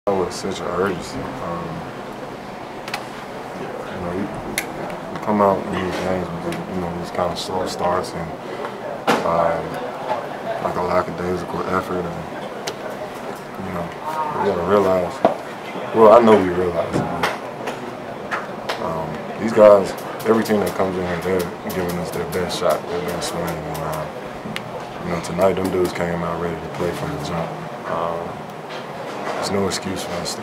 With such an urgency. We come out in these games with these kind of slow starts and like a lackadaisical effort, and we gotta realize. Well, I know we realize it. But, these guys, every team that comes in here, they're giving us their best shot, their best swing. And tonight them dudes came out ready to play from the jump. There's no excuse for us to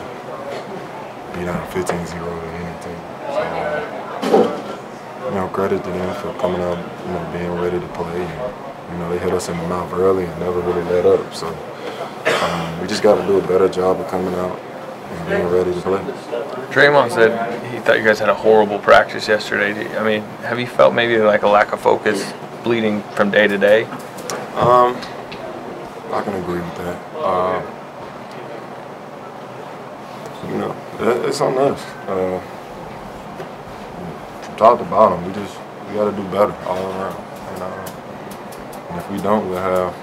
be down 15-0 to anything. So, credit to them for coming out, being ready to play. And, they hit us in the mouth early and never really let up. So we just got to do a better job of coming out and being ready to play. Draymond said he thought you guys had a horrible practice yesterday. I mean, have you felt maybe like a lack of focus bleeding from day to day? I can agree with that. It's on us. From top to bottom, we got to do better all around. And if we don't, we'll have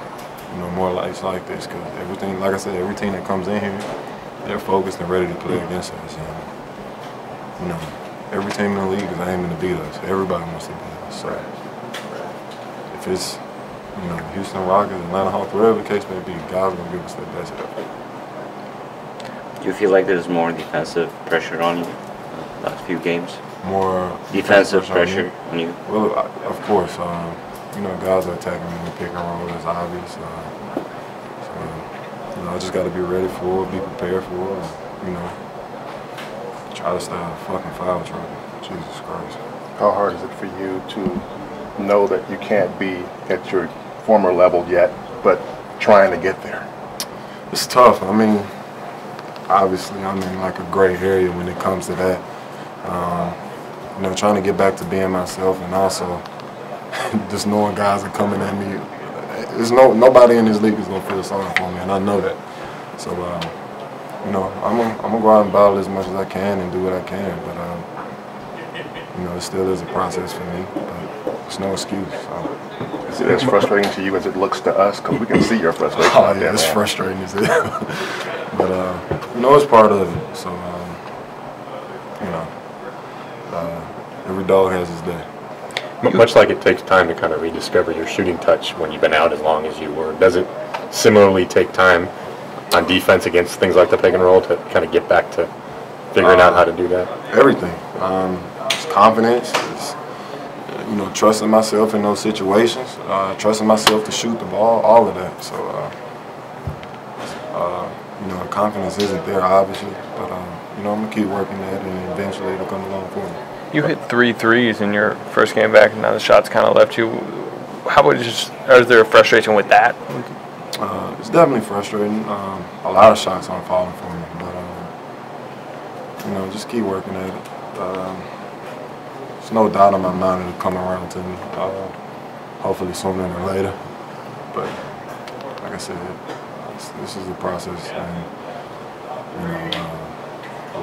more lights like this. Because everything, like I said, every team that comes in here, they're focused and ready to play against us. And, every team in the league is aiming to beat us. Everybody wants to beat us. So if it's Houston Rockets, Atlanta Hawks, whatever the case may be, guys are gonna give us their best effort. Do you feel like there's more defensive pressure on you last few games? More defensive pressure on you? Well, of course. Guys are attacking me in the pick and roll. That's obvious. So I just got to be ready for it, be prepared for it, and, try to stay out of fucking foul trouble. Jesus Christ. How hard is it for you to know that you can't be at your former level yet, but trying to get there? It's tough. I mean, obviously I'm in like a gray area when it comes to that. Trying to get back to being myself, and also just knowing guys are coming at me. There's nobody in this league is gonna feel sorry for me, and I know that. So I'm gonna go out and battle as much as I can and do what I can, but it still is a process for me. But it's no excuse. So. Is it as frustrating to you as it looks to us? Because we can see your frustration. Oh yeah, it's frustrating as hell. But it's part of it. So every dog has his day. Much like it takes time to kind of rediscover your shooting touch when you've been out as long as you were, does it similarly take time on defense against things like the pick and roll to kind of get back to figuring out how to do that? Everything. It's confidence. It's trusting myself in those situations. Trusting myself to shoot the ball. All of that. So confidence isn't there obviously, but I'm gonna keep working at it, and eventually it'll come along for me. You hit 3 threes in your first game back, and now the shots kind of left you. How would is there a frustration with that? It's definitely frustrating. A lot of shots aren't falling for me, but just keep working at it. There's no doubt in my mind it'll come around to me. Hopefully sooner than later. But like I said, this is the process, and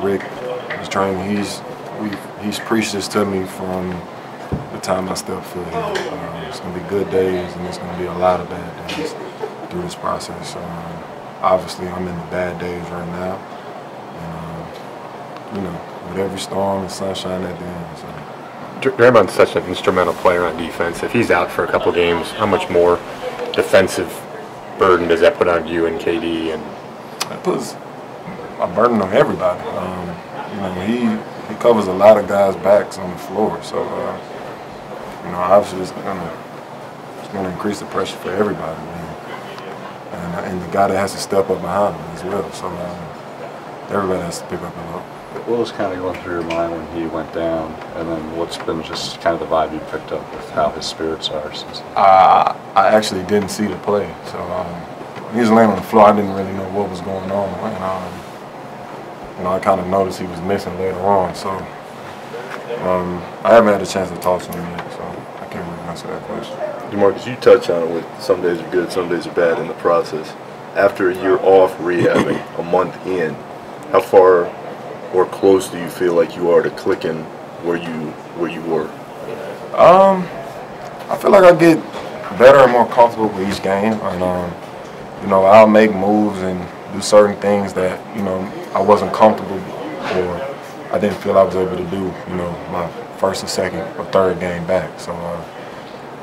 Rick is training. He's preached this to me from the time I stepped foot here. It's going to be good days, and it's going to be a lot of bad days through this process. Obviously, I'm in the bad days right now. And, with every storm and sunshine at the end. So. Draymond's such an instrumental player on defense. If he's out for a couple games, how much more defensive burden does that put on you and KD? And it puts a burden on everybody. He covers a lot of guys' backs on the floor, so obviously it's gonna increase the pressure for everybody, and the guy that has to step up behind him as well. So everybody has to pick up a load. What was kind of going through your mind when he went down, and then what's been just kind of the vibe you picked up with how his spirits are since? I actually didn't see the play, so when he was laying on the floor, I didn't really know what was going on, and I kind of noticed he was missing later on, so I haven't had a chance to talk to him yet, so I can't really answer that question. DeMarcus, you touch on it with some days are good, some days are bad in the process. After a year off rehabbing, a month in, how far or close do you feel like you are to clicking where you were? I feel like I get better and more comfortable with each game, and I'll make moves and do certain things that, you know, I wasn't comfortable or I didn't feel I was able to do, you know, my first or second or third game back. So,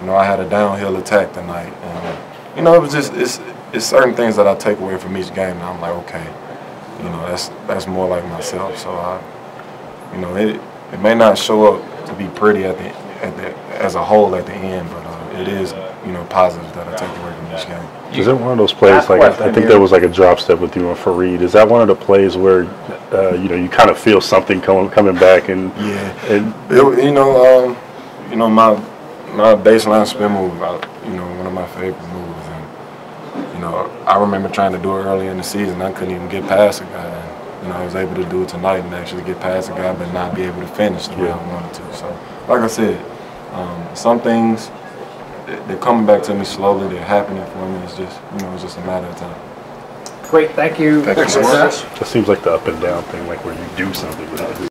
you know, I had a downhill attack tonight. And, you know, it was just, it's certain things that I take away from each game, and I'm like, okay, you know, that's more like myself. So, you know, it may not show up to be pretty as a whole at the end, but it is, you know, positives that I take away from each game. Is it one of those plays, like I think there was like a drop step with you and Fareed? Is that one of the plays where, you know, you kind of feel something coming back and you know, my baseline spin move, you know, one of my favorite moves, and you know, I remember trying to do it early in the season. I couldn't even get past a guy. And, you know, I was able to do it tonight and actually get past a guy, but not be able to finish the way I wanted to. So, like I said, some things they're coming back to me slowly. They're happening for me. It's just, you know, it's just a matter of time. Great, thank you. Thank you so much. It seems like the up and down thing, like where you do something.